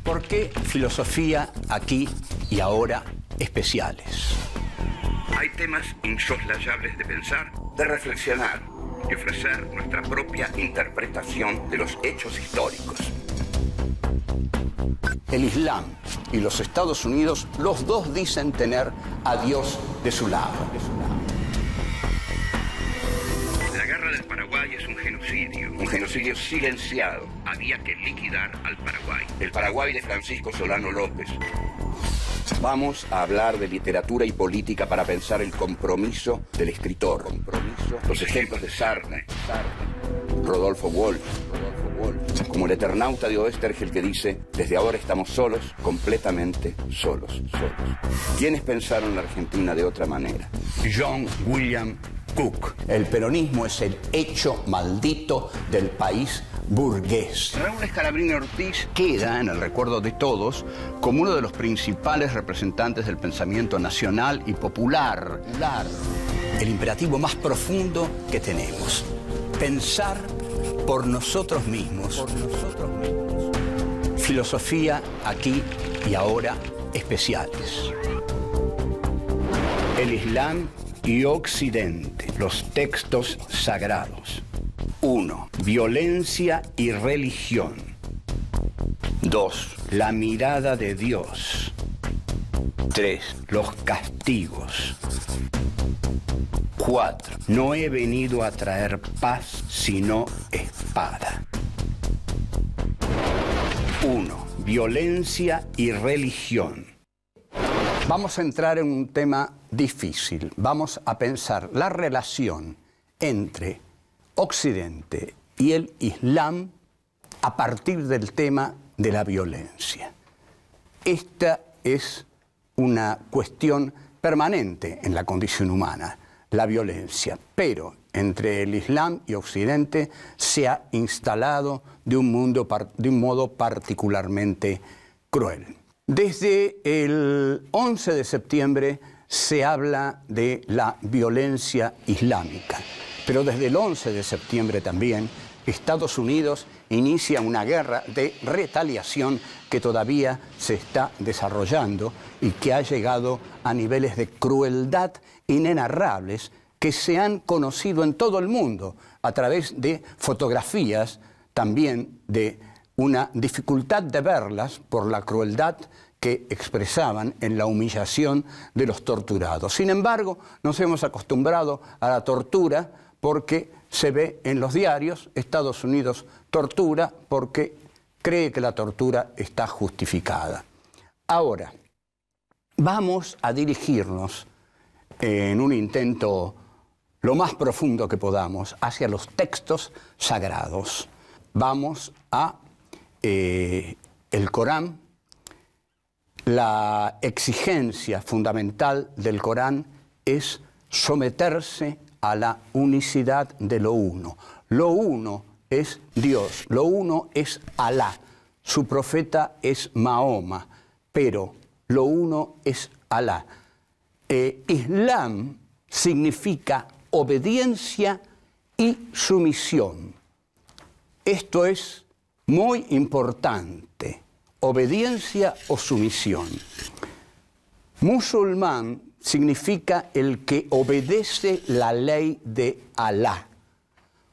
¿Por qué filosofía aquí y ahora especiales? Hay temas insoslayables de pensar, de reflexionar y ofrecer nuestra propia interpretación de los hechos históricos. El Islam y los Estados Unidos, los dos dicen tener a Dios de su lado. La guerra del Paraguay es un genocidio silenciado. Había que liquidar al Paraguay. El Paraguay de Francisco Solano López. Vamos a hablar de literatura y política para pensar el compromiso del escritor. Los ejemplos de Sartre, Rodolfo Wolff, como el Eternauta de Oestergel que dice: desde ahora estamos solos, completamente solos. ¿Quiénes pensaron la Argentina de otra manera? John William Cook. El peronismo es el hecho maldito del país burgués. Raúl Scalabrini Ortiz queda en el recuerdo de todos como uno de los principales representantes del pensamiento nacional y popular. El imperativo más profundo que tenemos: pensar por nosotros mismos. Filosofía aquí y ahora especiales. El Islam y Occidente, los textos sagrados. 1. Violencia y religión. 2. La mirada de Dios. 3. Los castigos. 4. No he venido a traer paz, sino espada. 1. Violencia y religión. Vamos a entrar en un tema difícil. Vamos a pensar la relación entre Occidente y el Islam a partir del tema de la violencia. Esta es una cuestión permanente en la condición humana, la violencia, pero entre el Islam y Occidente se ha instalado de un modo particularmente cruel. Desde el 11 de septiembre se habla de la violencia islámica, pero desde el 11 de septiembre también Estados Unidos inicia una guerra de retaliación que todavía se está desarrollando y que ha llegado a niveles de crueldad inenarrables que se han conocido en todo el mundo a través de fotografías, también de una dificultad de verlas por la crueldad que expresaban en la humillación de los torturados. Sin embargo, nos hemos acostumbrado a la tortura porque se ve en los diarios: Estados Unidos tortura porque cree que la tortura está justificada. Ahora, vamos a dirigirnos en un intento lo más profundo que podamos hacia los textos sagrados. Vamos a el Corán. La exigencia fundamental del Corán es someterse a la unicidad de lo uno. Lo uno es Dios, lo uno es Alá, su profeta es Mahoma, pero lo uno es Alá. Islam significa obediencia y sumisión. Esto es muy importante. Obediencia o sumisión. Musulmán significa el que obedece la ley de Alá.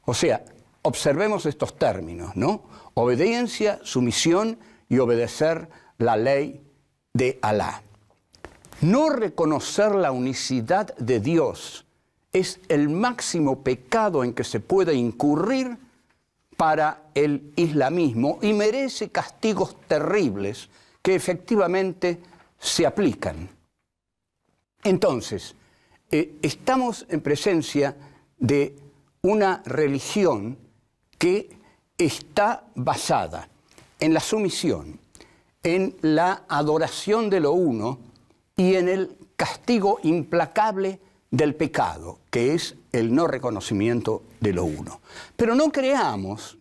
O sea, observemos estos términos, ¿no? Obediencia, sumisión y obedecer la ley de Alá. No reconocer la unicidad de Dios es el máximo pecado en que se puede incurrir para el islamismo y merece castigos terribles que efectivamente se aplican. Entonces, estamos en presencia de una religión que está basada en la sumisión, en la adoración de lo uno y en el castigo implacable del pecado, que es el no reconocimiento de lo uno. Pero no creamos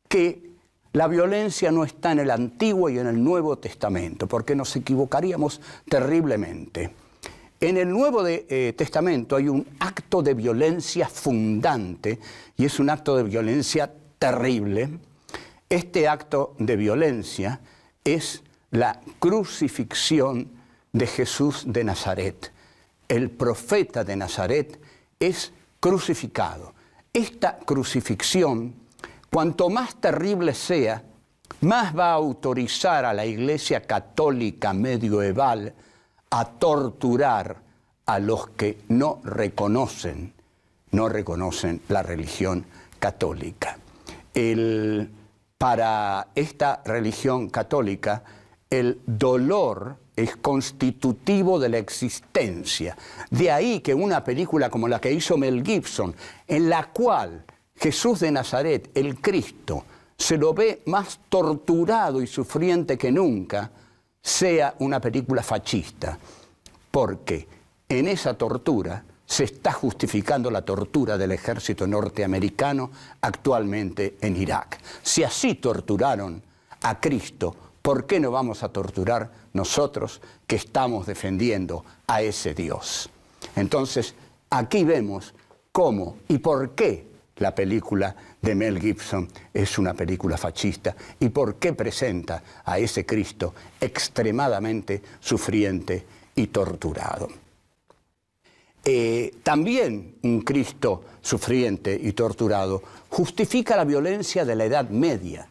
que la violencia no está en el Antiguo y en el Nuevo Testamento, porque nos equivocaríamos terriblemente. En el Nuevo Testamento hay un acto de violencia fundante, y es un acto de violencia terrible, Este acto de violencia es la crucifixión de Jesús de Nazaret. El profeta de Nazaret es crucificado. Esta crucifixión, cuanto más terrible sea, más va a autorizar a la Iglesia católica medieval a torturar a los que no reconocen la religión católica. Para esta religión católica, el dolor es constitutivo de la existencia. De ahí que una película como la que hizo Mel Gibson, en la cual Jesús de Nazaret, el Cristo, se lo ve más torturado y sufriente que nunca, sea una película fascista. Porque en esa tortura se está justificando la tortura del ejército norteamericano actualmente en Irak. Si así torturaron a Cristo, ¿por qué no vamos a torturar nosotros que estamos defendiendo a ese Dios? Entonces, aquí vemos cómo y por qué la película de Mel Gibson es una película fascista y por qué presenta a ese Cristo extremadamente sufriente y torturado. También un Cristo sufriente y torturado justifica la violencia de la Edad Media.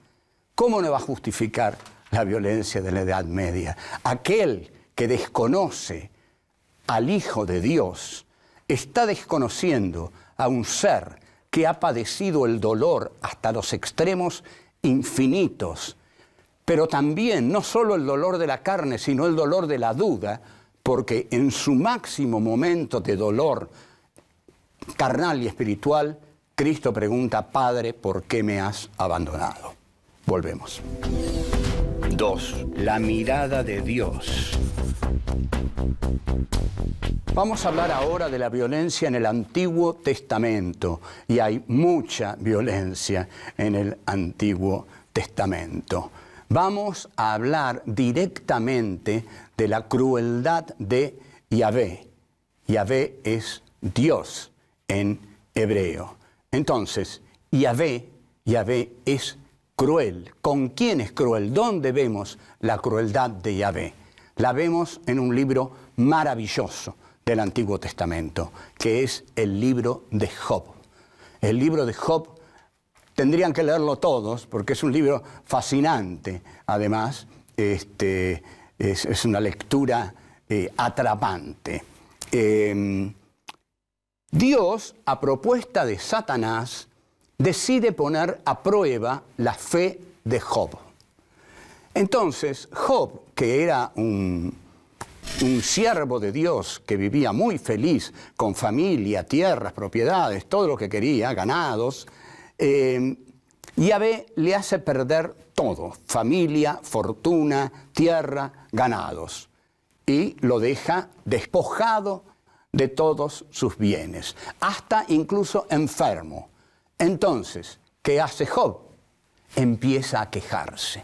¿Cómo no va a justificar la violencia de la Edad Media? Aquel que desconoce al Hijo de Dios está desconociendo a un ser que ha padecido el dolor hasta los extremos infinitos, pero también no solo el dolor de la carne, sino el dolor de la duda, porque en su máximo momento de dolor carnal y espiritual, Cristo pregunta: Padre, ¿por qué me has abandonado? Volvemos. 2. La mirada de Dios. Vamos a hablar ahora de la violencia en el Antiguo Testamento, y hay mucha violencia en el Antiguo Testamento. Vamos a hablar directamente de la crueldad de Yahvé. Yahvé es Dios en hebreo. Entonces, Yahvé es cruel. ¿Con quién es cruel? ¿Dónde vemos la crueldad de Yahvé? La vemos en un libro maravilloso del Antiguo Testamento, que es el libro de Job. El libro de Job tendrían que leerlo todos, porque es un libro fascinante. Además, es una lectura atrapante. Dios, a propuesta de Satanás, decide poner a prueba la fe de Job. Entonces, Job, que era un siervo de Dios, que vivía muy feliz, con familia, tierras, propiedades, todo lo que quería, ganados, Yahvé le hace perder todo: familia, fortuna, tierra, ganados, y lo deja despojado de todos sus bienes, hasta incluso enfermo. Entonces, ¿qué hace Job? Empieza a quejarse.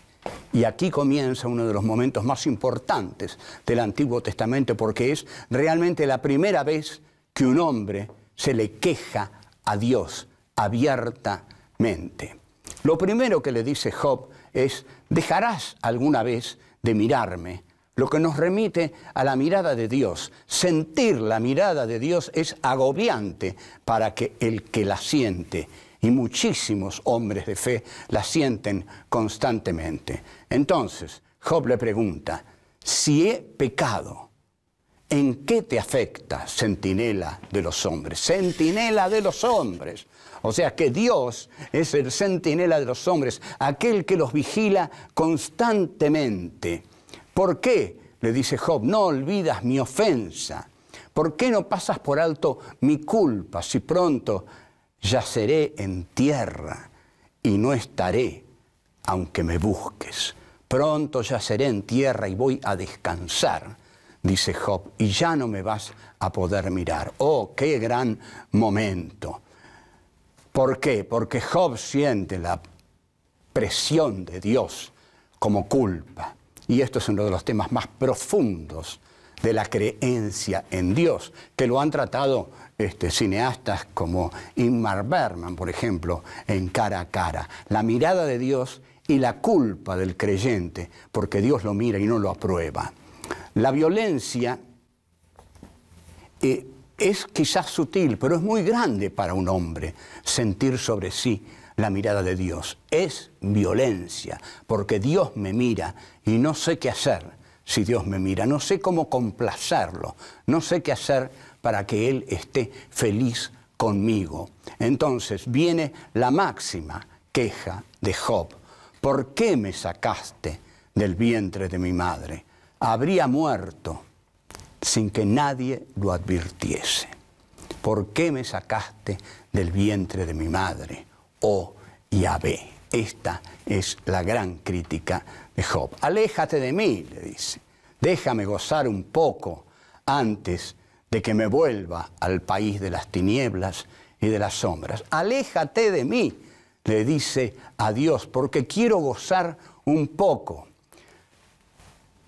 Y aquí comienza uno de los momentos más importantes del Antiguo Testamento, porque es realmente la primera vez que un hombre se le queja a Dios abiertamente. Lo primero que le dice Job es: ¿dejarás alguna vez de mirarme? Lo que nos remite a la mirada de Dios. Sentir la mirada de Dios es agobiante para el que la siente. Y muchísimos hombres de fe la sienten constantemente. Entonces, Job le pregunta: si he pecado, ¿en qué te afecta, centinela de los hombres? Centinela de los hombres. O sea que Dios es el centinela de los hombres, aquel que los vigila constantemente. ¿Por qué? Le dice Job: no olvidas mi ofensa. ¿Por qué no pasas por alto mi culpa, si pronto yaceré en tierra y no estaré, aunque me busques? Pronto yaceré en tierra y voy a descansar, dice Job, y ya no me vas a poder mirar. ¡Oh, qué gran momento! ¿Por qué? Porque Job siente la presión de Dios como culpa. Y esto es uno de los temas más profundos de la creencia en Dios, que lo han tratado cineastas como Ingmar Bergman, por ejemplo, en Cara a Cara. La mirada de Dios y la culpa del creyente, porque Dios lo mira y no lo aprueba. La violencia es quizás sutil, pero es muy grande para un hombre sentir sobre sí la mirada de Dios. Es violencia, porque Dios me mira y no sé qué hacer si Dios me mira. No sé cómo complacerlo, no sé qué hacer para que Él esté feliz conmigo. Entonces viene la máxima queja de Job. ¿Por qué me sacaste del vientre de mi madre? Habría muerto sin que nadie lo advirtiese. ¿Por qué me sacaste del vientre de mi madre? Oh Yahvé. Esta es la gran crítica de Job. Aléjate de mí, le dice. Déjame gozar un poco antes de que me vuelva al país de las tinieblas y de las sombras. Aléjate de mí, le dice a Dios, porque quiero gozar un poco.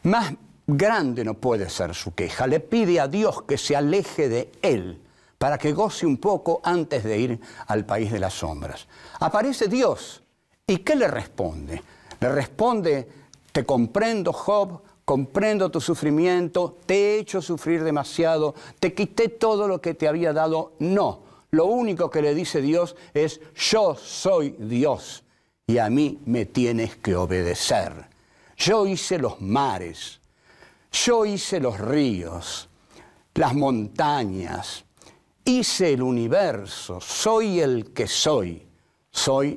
Más grande no puede ser su queja. Le pide a Dios que se aleje de él para que goce un poco antes de ir al país de las sombras. Aparece Dios. ¿Y qué le responde? Le responde, te comprendo, Job, comprendo tu sufrimiento, te he hecho sufrir demasiado, te quité todo lo que te había dado. No, lo único que le dice Dios es, yo soy Dios y a mí me tienes que obedecer. Yo hice los mares, yo hice los ríos, las montañas, hice el universo, soy el que soy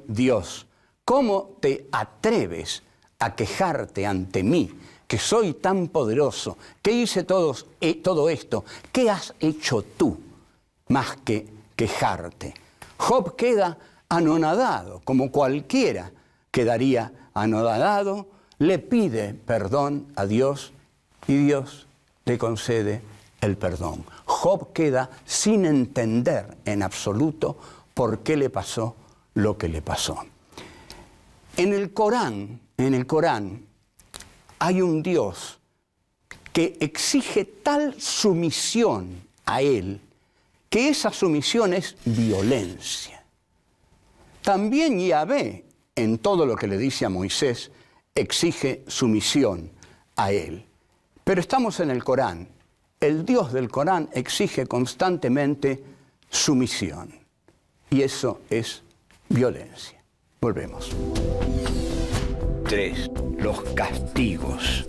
Dios. ¿Cómo te atreves a quejarte ante mí, que soy tan poderoso, que hice todo esto? ¿Qué has hecho tú más que quejarte? Job queda anonadado, como cualquiera quedaría anonadado, le pide perdón a Dios y Dios le concede el perdón. Job queda sin entender en absoluto por qué le pasó lo que le pasó. En el Corán hay un Dios que exige tal sumisión a Él que esa sumisión es violencia. También Yahvé, en todo lo que le dice a Moisés, exige sumisión a Él. Pero estamos en el Corán. El Dios del Corán exige constantemente sumisión. Y eso es violencia. Volvemos. 3. Los castigos.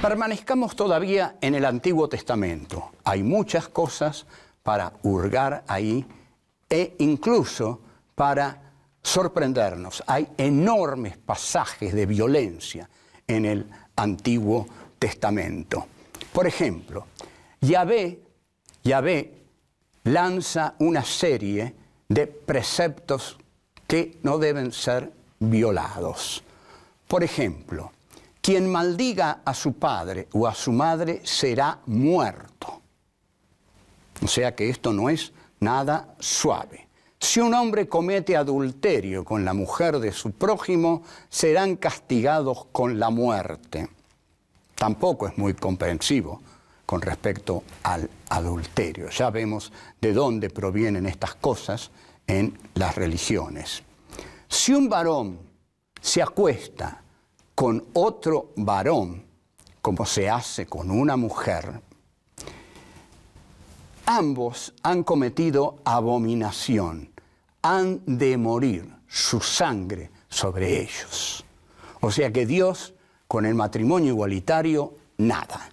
Permanezcamos todavía en el Antiguo Testamento. Hay muchas cosas para hurgar ahí e incluso para sorprendernos. Hay enormes pasajes de violencia en el Antiguo Testamento. Por ejemplo, Yahvé lanza una serie de preceptos que no deben ser violados. Por ejemplo, quien maldiga a su padre o a su madre será muerto. O sea que esto no es nada suave. Si un hombre comete adulterio con la mujer de su prójimo, serán castigados con la muerte. Tampoco es muy comprensivo con respecto al adulterio. Ya vemos de dónde provienen estas cosas en las religiones. Si un varón se acuesta con otro varón, como se hace con una mujer, ambos han cometido abominación, han de morir, su sangre sobre ellos. O sea que Dios, con el matrimonio igualitario, nada.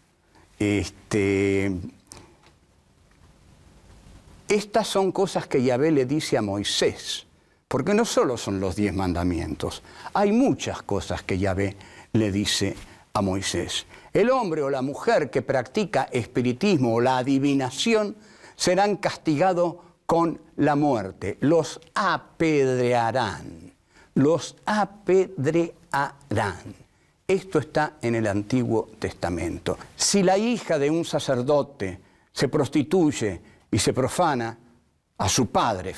Estas son cosas que Yahvé le dice a Moisés, porque no solo son los 10 mandamientos, hay muchas cosas que Yahvé le dice a Moisés. El hombre o la mujer que practica espiritismo o la adivinación serán castigados con la muerte. Los apedrearán. Los apedrearán. Esto está en el Antiguo Testamento. Si la hija de un sacerdote se prostituye y se profana, a su padre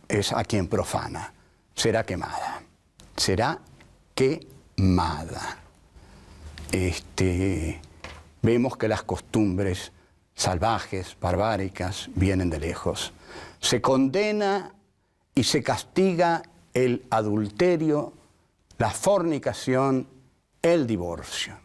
es a quien profana. Será quemada. Será quemada. Vemos que las costumbres salvajes, barbáricas, vienen de lejos. Se condena y se castiga el adulterio, la fornicación, el divorcio.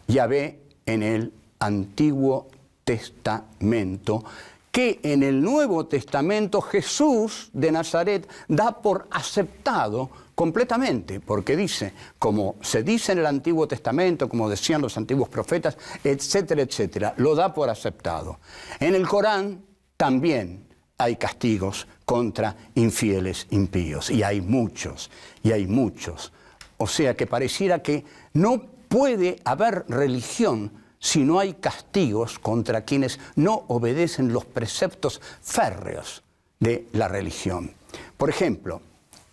Yahvé en el Antiguo Testamento, que en el Nuevo Testamento Jesús de Nazaret da por aceptado completamente, porque dice, como se dice en el Antiguo Testamento, como decían los antiguos profetas, etcétera, etcétera, lo da por aceptado. En el Corán también hay castigos contra infieles impíos, y hay muchos, y hay muchos. O sea que pareciera que no puede haber religión si no hay castigos contra quienes no obedecen los preceptos férreos de la religión. Por ejemplo,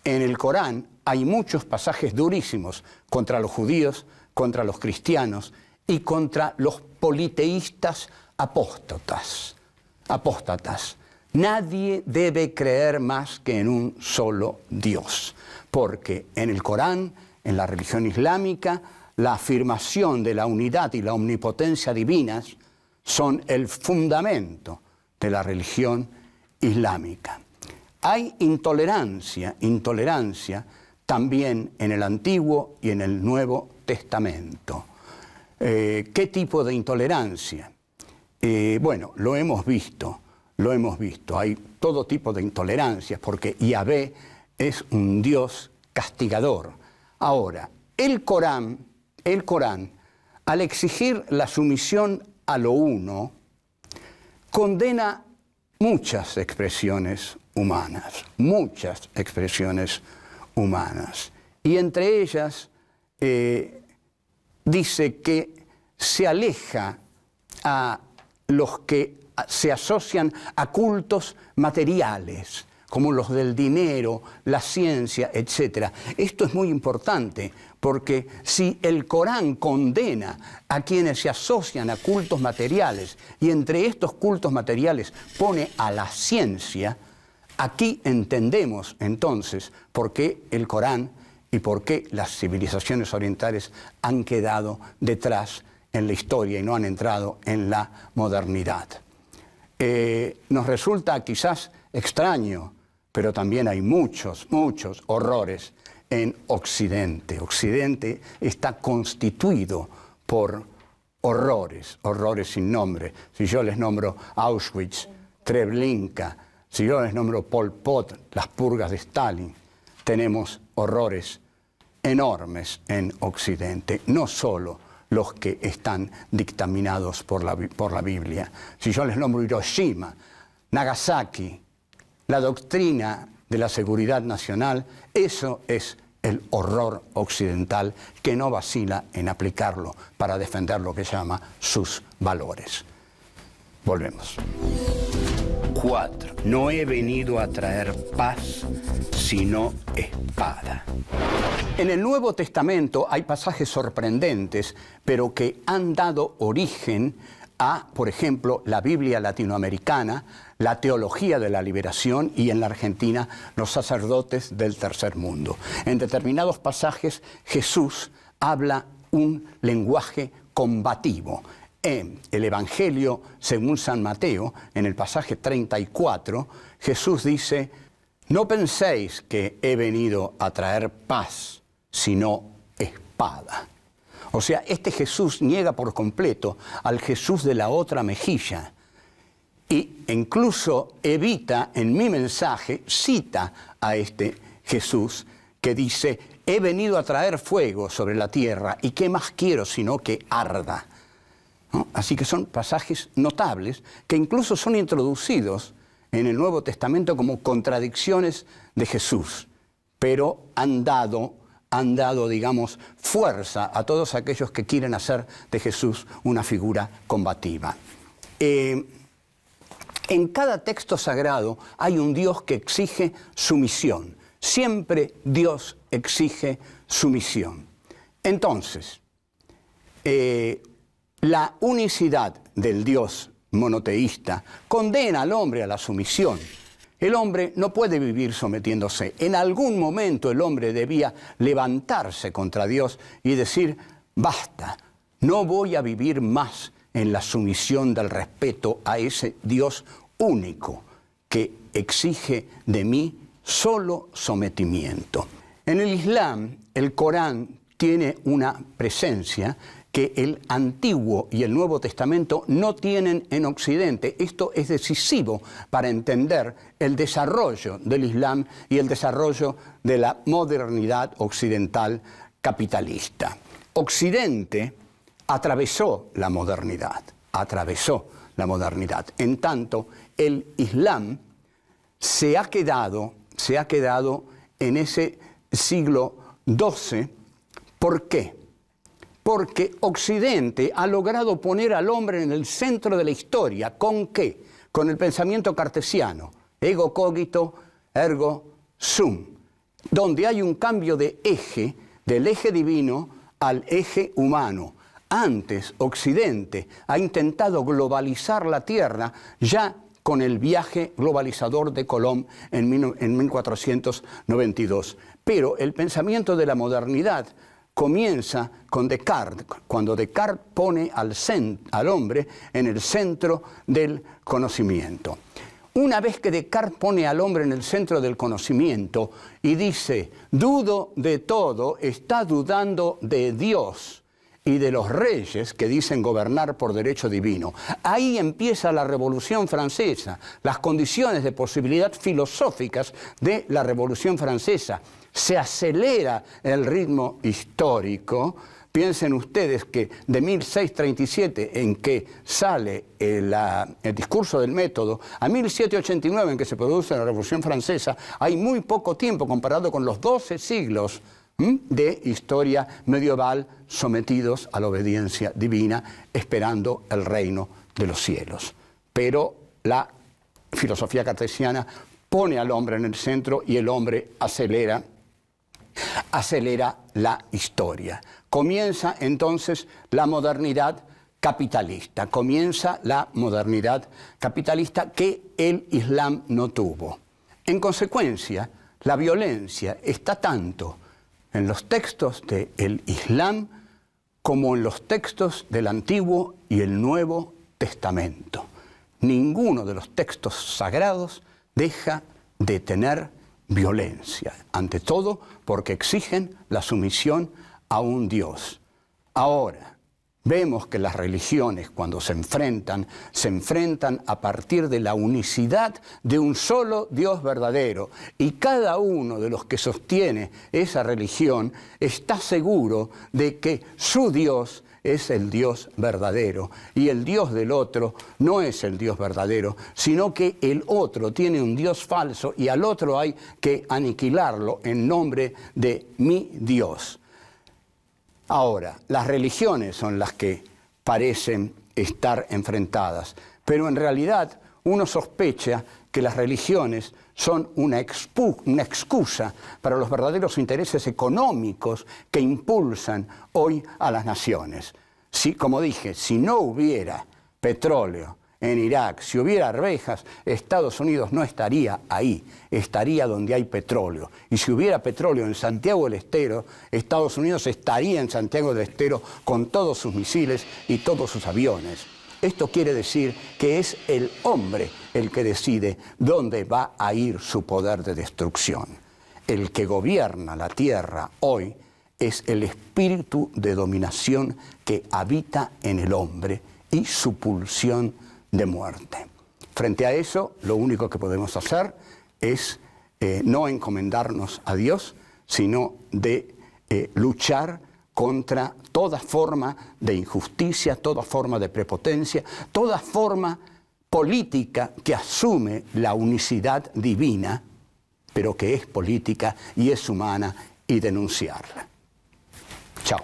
en el Corán hay muchos pasajes durísimos contra los judíos, contra los cristianos y contra los politeístas apóstatas. Nadie debe creer más que en un solo Dios, porque en el Corán, en la religión islámica, la afirmación de la unidad y la omnipotencia divinas son el fundamento de la religión islámica. Hay intolerancia también en el Antiguo y en el Nuevo Testamento. ¿Qué tipo de intolerancia? Bueno, lo hemos visto. Hay todo tipo de intolerancias porque Yahvé es un Dios castigador. Ahora, el Corán, al exigir la sumisión a lo uno, condena muchas expresiones humanas. Y entre ellas dice que se aleja a los que se asocian a cultos materiales, como los del dinero, la ciencia, etc. Esto es muy importante, porque si el Corán condena a quienes se asocian a cultos materiales, y entre estos cultos materiales pone a la ciencia, aquí entendemos entonces por qué el Corán y por qué las civilizaciones orientales han quedado detrás en la historia y no han entrado en la modernidad. Nos resulta quizás extraño, pero también hay muchos horrores en Occidente. Occidente está constituido por horrores sin nombre. Si yo les nombro Auschwitz, Treblinka, si yo les nombro Pol Pot, las purgas de Stalin, tenemos horrores enormes en Occidente, no solo los que están dictaminados por la Biblia. Si yo les nombro Hiroshima, Nagasaki, la doctrina de la seguridad nacional, eso es el horror occidental que no vacila en aplicarlo para defender lo que llama sus valores. Volvemos. 4. No he venido a traer paz, sino espada. En el Nuevo Testamento hay pasajes sorprendentes, pero que han dado origen a, por ejemplo, la Biblia latinoamericana, la teología de la liberación y en la Argentina los sacerdotes del tercer mundo. En determinados pasajes Jesús habla un lenguaje combativo. En el Evangelio según San Mateo, en el pasaje 34, Jesús dice: no penséis que he venido a traer paz, sino espada. O sea, este Jesús niega por completo al Jesús de la otra mejilla. Y incluso evita, en mi mensaje, cita a este Jesús que dice: he venido a traer fuego sobre la tierra, y qué más quiero sino que arda. ¿No? Así que son pasajes notables que incluso son introducidos en el Nuevo Testamento como contradicciones de Jesús, pero han dado, digamos, fuerza a todos aquellos que quieren hacer de Jesús una figura combativa. En cada texto sagrado hay un Dios que exige sumisión. Siempre Dios exige sumisión. Entonces, la unicidad del Dios monoteísta condena al hombre a la sumisión. El hombre no puede vivir sometiéndose. En algún momento el hombre debía levantarse contra Dios y decir: basta, no voy a vivir más en la sumisión del respeto a ese Dios único que exige de mí solo sometimiento. En el Islam, el Corán tiene una presencia que el Antiguo y el Nuevo Testamento no tienen en Occidente. Esto es decisivo para entender el desarrollo del Islam y el desarrollo de la modernidad occidental capitalista. Occidente atravesó la modernidad, En tanto, el Islam se ha quedado en ese siglo XII. ¿Por qué? Porque Occidente ha logrado poner al hombre en el centro de la historia. ¿Con qué? Con el pensamiento cartesiano. Ego cogito, ergo sum. Donde hay un cambio de eje, del eje divino al eje humano. Antes, Occidente ha intentado globalizar la Tierra ya con el viaje globalizador de Colón en 1492. Pero el pensamiento de la modernidad comienza con Descartes, cuando Descartes pone al hombre en el centro del conocimiento. Una vez que Descartes pone al hombre en el centro del conocimiento y dice, dudo de todo, está dudando de Dios y de los reyes que dicen gobernar por derecho divino. Ahí empieza la Revolución Francesa, las condiciones de posibilidad filosóficas de la Revolución Francesa. Se acelera el ritmo histórico. Piensen ustedes que de 1637, en que sale el discurso del método, a 1789, en que se produce la Revolución Francesa, hay muy poco tiempo comparado con los 12 siglos de historia medieval sometidos a la obediencia divina, esperando el reino de los cielos. Pero la filosofía cartesiana pone al hombre en el centro y el hombre acelera la historia. Comienza entonces la modernidad capitalista, que el Islam no tuvo. En consecuencia, la violencia está tanto en los textos del Islam como en los textos del Antiguo y el Nuevo Testamento. Ninguno de los textos sagrados deja de tener violencia, ante todo porque exigen la sumisión a un Dios. Ahora, vemos que las religiones, cuando se enfrentan a partir de la unicidad de un solo Dios verdadero. Y cada uno de los que sostiene esa religión está seguro de que su Dios es el Dios verdadero, y el Dios del otro no es el Dios verdadero, sino que el otro tiene un Dios falso y al otro hay que aniquilarlo en nombre de mi Dios. Ahora, las religiones son las que parecen estar enfrentadas, pero en realidad uno sospecha que las religiones son una excusa para los verdaderos intereses económicos que impulsan hoy a las naciones. Si, como dije, si no hubiera petróleo en Irak, si hubiera arvejas, Estados Unidos no estaría ahí, estaría donde hay petróleo. Y si hubiera petróleo en Santiago del Estero, Estados Unidos estaría en Santiago del Estero con todos sus misiles y todos sus aviones. Esto quiere decir que es el hombre el que decide dónde va a ir su poder de destrucción. El que gobierna la tierra hoy es el espíritu de dominación que habita en el hombre y su pulsión de muerte. Frente a eso, lo único que podemos hacer es no encomendarnos a Dios, sino de luchar contra toda forma de injusticia, toda forma de prepotencia, toda forma política que asume la unicidad divina, pero que es política y es humana, y denunciarla. Chao.